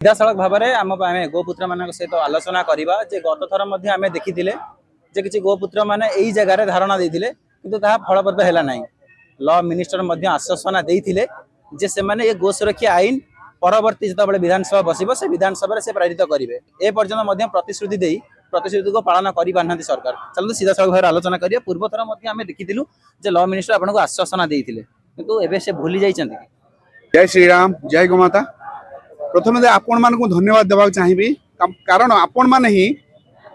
सीधासख भाव में आम गोपुत्र मान सहित आलोचना करवा गत थर आम देखी किसी गोपुत्र मैंने यही जगार धारणा देते कि फलप्रद है ना। लॉ मिनिस्टर आश्वासना देते जे से ये गो सुरक्षा आईन परवर्ती जो विधानसभा बस से विधानसभा से प्रेरित करेंगे एपर्यंत प्रतिश्रुति दे प्रतिश्रुति को पालन कर सरकार। चलते सीधासख भाव आलोचना करिए। पूर्व थर आम देखी लॉ मिनिस्टर आपको आश्वासना देते किंतु एबे से भूली जाइछन्ति। जय श्री राम, जय गोमाता। प्रथम आपण मान को धन्यवाद देवा चाहिए कारण आपण मैंने ही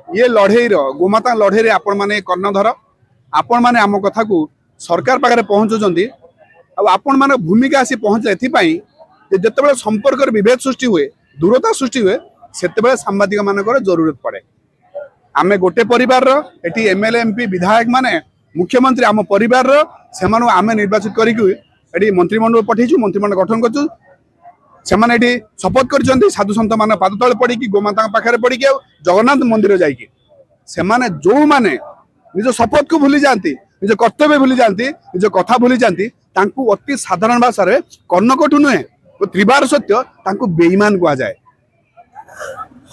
ये लड़े गोमाता लड़े आपण मैंने कर्णधर आपण मैंने आम कथा को सरकार पाखे पहुँचुंट आपण मान भूमिका आसी पहुँचे जिते संपर्क विभेद सृष्टि हुए दूरता सृष्टि हुए से सांबादिक मान जरूरत पड़े। आम गोटे परिवार एटी एमएलए एमपी विधायक माने मुख्यमंत्री आम परिवार से आम निर्वाचित करी मंत्रिमंडल पठेचु मंत्रिमंडल गठन कर शपथ कर साधु सत मान पाद तले पड़ी गोमाता पाखे पड़ी जगन्नाथ मंदिर जाकि जो मैंने निज शपथ को भूली जाती निज कर्तव्य भूली जाती निज कथा भूली जाती अति साधारण भाषा कर्णकटु नुहे त्रिवार सत्य बेईमान कह जाए।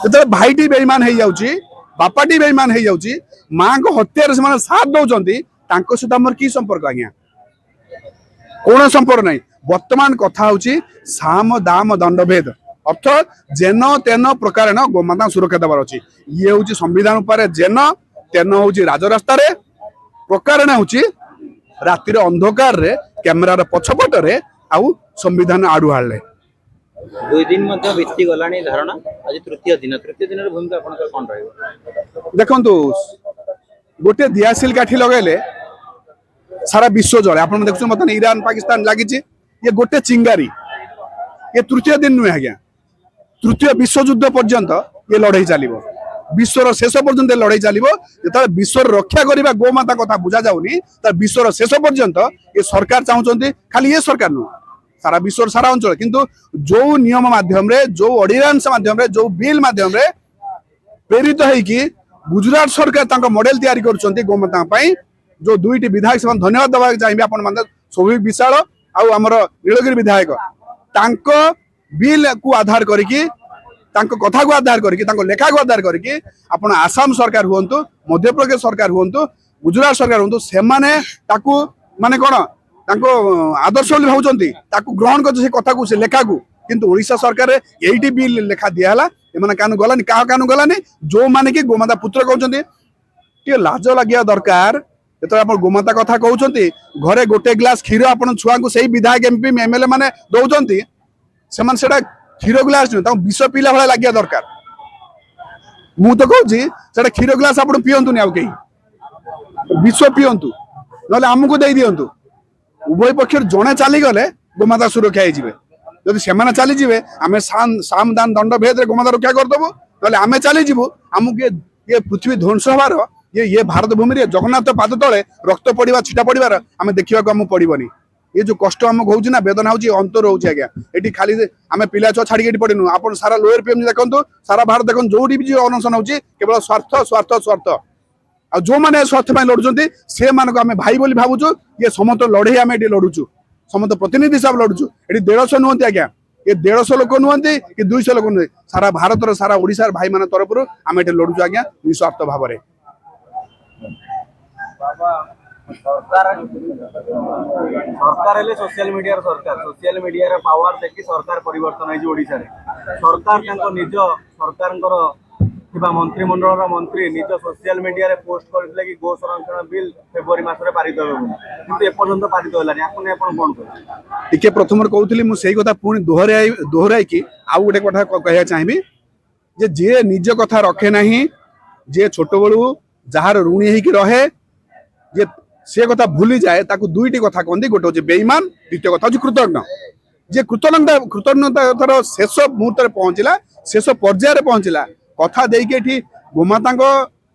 जो भाईटी बेईमान हो जाऊँगी बापाटी बेईमान हो जाऊँगी माँ को हत्यार से साथ दौरान सहित आम कि संपर्क आज्ञा कौन संपर्क नहीं। वर्तमान कथा हूँ साम दाम दंडभेद अर्थ जेन तेन प्रकार गोमाता सुरक्षा देवार अच्छी ये हूँ संविधान उपर जेन तेन हूँ राजरास्तार प्रकार हूँ रातिर अंधकार कैमेरार पछपटे आउ संविधान आड़ू हाड़े 2 दिन बीती गलानी धारणा आज तृतीय दिन भूमिका कौन रहा देखु गोटे दियासिल काठी लगेले सारा विश्व जले आप देखुन मतलब ईरान पाकिस्तान लगी ये गोटे चिंगारी ये तृतीय दिन नुहे आज्ञा तृतीय विश्वयुद्ध पर्यंत ये लड़ाई चलो विश्वर शेष पर्यंत लड़ाई चलो जो विश्वर रक्षा करने गोमाता कथा बुझा जाऊनी विश्वर शेष पर्यंत ये सरकार चाहते खाली ये सरकार नुह सारा विश्वर सारा अंचल किंतु जो नियम माध्यम जो ऑर्डिनेंस माध्यम जो बिल माध्यम प्रेरित होगी गुजरात सरकार मॉडल तैयारी कर गोमाता जो दुईटी विधायक से धन्यवाद देवा चाहिए आपण सौभिक विशाल आमर नीलगिरी विधायक बिल को आधार करके कथा को आधार करके लेखा को आधार करके आपण आसाम सरकार हूँ मध्य प्रदेश सरकार हूँ गुजरात सरकार हूँ से माने कौन आदर्श भावुंट ग्रहण कर कथा को लेखा को किंतु ओडिशा सरकार यही बिल लेखा दिहला एम कानू गलानी क्या कानू गलानी जो माने कि गोमाता पुत्र कहते लाज लगे दरकार जो आप गोमाता कथा कहते घरे गोटे ग्लास क्षीर आप छुआ को सही विधायक एमपी एमएलए मैंने दौरान से क्षीर ग्लास नुह विष पीला भाई लगे दरकार मु तो कहूँ क्षीर ग्लास आप पीयंतुनि आउ कहीं विष पीयंतु ना आमको दे दिंतु उभय पक्ष जड़े चलीगले गोमाता सुरक्षा हो से चलीजे आम साम दान दंड भेद गोमाता रक्षा करदेबू ना आम चलीजु आमको ये पृथ्वी ध्वंस हबार ये भारत भूमि रे जगन्नाथ पाद तले रक्त पड़ा छिटा पड़ार आम देखा आम पड़ोनी ये जो कष्ट आम हो वेदना हो अंतर हो आज्ञा ये खाली आम पिला छुआ छाड़ी पड़ेनु आप सारा लोअर पीएम देखो सारा भारत देखो जो भी अनशन हो केवल स्वार्थ स्वार्थ स्वार्थ आ जो मैंने स्वार्थ लड़ुंट से मानक आम भाई बोली भावुचु ये समस्त लड़े आम ये लड़ुचु समस्त प्रतिनिधि हिसाब लड़ुचु ये 150 नुहति आज्ञा ये 150 लोक नुहति कि 200 लोक नुहे सारा भारत सारा ओडिशा भाई मान तरफ आम ये लड़ुचु आज्ञा निस्वार्थ भाव में। सरकार सोशल मीडिया पावर देखी सरकार परिवर्तन है ओडिशा रे सरकार निज सरकार मंत्रिमंडल मंत्री निज सोशल मीडिया रे पोस्ट करथिले कि गो संरक्षण बिल फेब्रुआरी मास रे पारित होबो किंतु एपर्यंत पारित होलानी आपण आपण कोन टिके प्रथम कहउतली मु सेही कथा पुनी दोहराई कि आउ गोटे कथा कहया चाहिबी जे निज कथा रखे नाही जे छोट बळू जहार ऋणी हेकि रहे जे से कथा भूली जाए ताकू दुईटी कथा कहती गोटे हूँ बेईमान द्वितीय कथा हूँ कृतज्ञ जे कृतज्ञता शेष मुहूर्त पहुंचला शेष पर्यायर पहुंचला कथा देकी गोमाता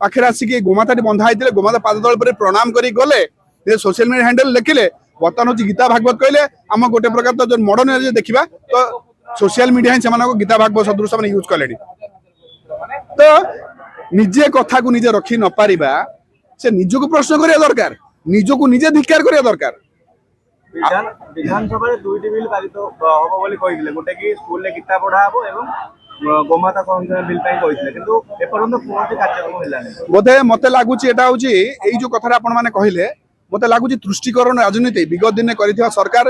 पाखे आसिक गोमाता बंधा होते गोमाता पाद तल पर प्रणाम कर गले सोशल मीडिया हैंडल लिखिले बर्तमान हूँ गीता भागवत कहले आम गोटे प्रकार तो जो मॉडर्न देखा तो सोशल मीडिया ही से गीता भागवत सदृश मैंने यूज कले तो निजे कथा को निजे रखी न पारिबा से निजको प्रश्न करिया दरकार निजको निजे धिक्कार करिया दरकार विधानसभा दुईटी बिल पारित हम बोली गोटे कि स्कूल गीता पढ़ा हम ଗୋମାତା ସଂରକ୍ଷଣ ବିଲ୍ ପାଇଁ କହିଥିଲେ କିନ୍ତୁ ଏପର୍ଯ୍ୟନ୍ତ କୌଣସି କାର୍ଯ୍ୟକ୍ରମ ହେଲାନି। ବୋଧେ ମତେ ଲାଗୁଛି ଏଟା ହଉଛି ଏଇ ଯୋଉ କଥାଟା ଆପଣ ମାନେ କହିଲେ ମତେ ଲାଗୁଛି ତୁଷ୍ଟିକରଣ ରାଜନୀତି ବିଗତ ଦିନେ କରିଥିବା ସରକାର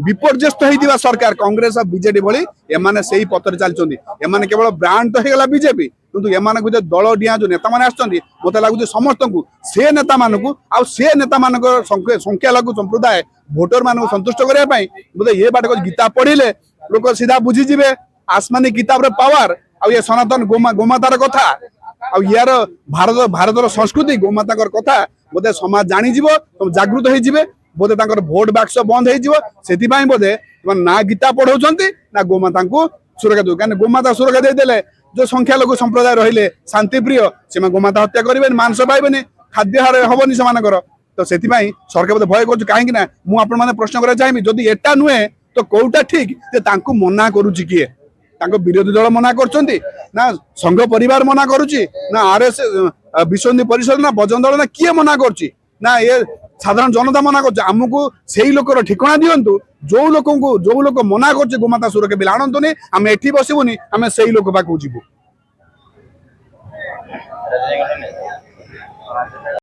ବିପର୍ଯ୍ୟସ୍ତ ହେଇଥିବା ସରକାର କଂଗ୍ରେସ ଆଉ ବିଜେଡି ଭଳି ଏମାନେ ସେଇ ପଥରେ ଚାଲିଛନ୍ତି। ଏମାନେ କେବଳ ବ୍ରାଣ୍ଡ ତ ହେଇଗଲା ବିଜେପି କିନ୍ତୁ ଏମାନଙ୍କ ଭିତରେ ଦଳ ଡିଆଁ ଯୋଉ ନେତାମାନେ ଆସିଛନ୍ତି ମତେ ଲାଗୁଛି ସମସ୍ତଙ୍କୁ ସେ ନେତାମାନଙ୍କୁ ଆଉ ସେ ନେତାମାନଙ୍କ ସଂଖ୍ୟାଲଘୁ ସମ୍ପ୍ରଦାୟ ଭୋଟର ମାନଙ୍କୁ ସନ୍ତୁଷ୍ଟ କରିବା ପାଇଁ ବୋଧେ ଏ ବାଟ ଗୀତା ପଢିଲେ ଲୋକ ସିଧା ବୁଝିଯିବେ ଆସମାନି କିତାବର ପାୱାର ଆଉ ଏ ସନାତନ ଗୋମାତାର କଥା ଆଉ ୟାର ଭାରତର ସଂସ୍କୃତି ଗୋମାତାଙ୍କର କଥା ବୋଧେ ସମାଜ ଜାଣିଯିବ ଜାଗୃତ ହେଇଯିବେ ବୋଧେ ତାଙ୍କର ଭୋଟ ବାକ୍ସ ବନ୍ଦ ହେଇଯିବ ସେଥିପାଇଁ ବୋଧେ ନା ଗୀତା ପଢଉଛନ୍ତି ନା ଗୋମାତାଙ୍କୁ ସୁରକ୍ଷା ଦଉ କାରଣ ଗୋମାତା ସୁରକ୍ଷା ଦେଇଦେଲେ ଯୋଉ ସଂଖ୍ୟାଲଘୁ ସମ୍ପ୍ରଦାୟ ରହିଲେ ଶାନ୍ତିପ୍ରିୟ ସେମାନେ ଗୋମାତା ହତ୍ୟା କରିବେନି ମାଂସ ପାଇବେନି ଖାଦ୍ୟ ହାର ହବନି ସେମାନଙ୍କର ତ ସେଥିପାଇଁ ସରକାର ବୋଧେ ଭୟ କରୁଛି କାହିଁକି ନା ମୁଁ ଆପଣମାନେ ପ୍ରଶ୍ନ କରିବାକୁ ଚାହିଁବି ଯଦି ଏଟା ନୁହେଁ ତ କୋଉଟା ଠିକ ଯେ ତାଙ୍କୁ ମନା କରୁଛି କିଏ ତାଙ୍କ ବିରୋଧୀ ଦଳ ମନା କରୁଛନ୍ତି ନା ସଂଘ ପରିବାର ମନା କରୁଛି ନା ବିଶ୍ୱ ହିନ୍ଦୁ ପରିଷଦ ନା ବଜରଙ୍ଗ ଦଳ ନା କିଏ ମନା କରୁଛି ନା ଏ ସାଧାରଣ ଜନତା ମନା କରୁଛି ଆମକୁ ସେଇ ଲୋକର ଠିକଣା ଦିଅନ୍ତୁ ଯୋଉ ଲୋକ ମନା କରୁଛି ଗୋମାତା ସୁରକ୍ଷା ବିଲ୍ ଆଣନ୍ତୁନି ଆମେ ଏଠି ବସିବୁନି ଆମେ ସେଇ ଲୋକ ପାଖକୁ ଯିବୁ।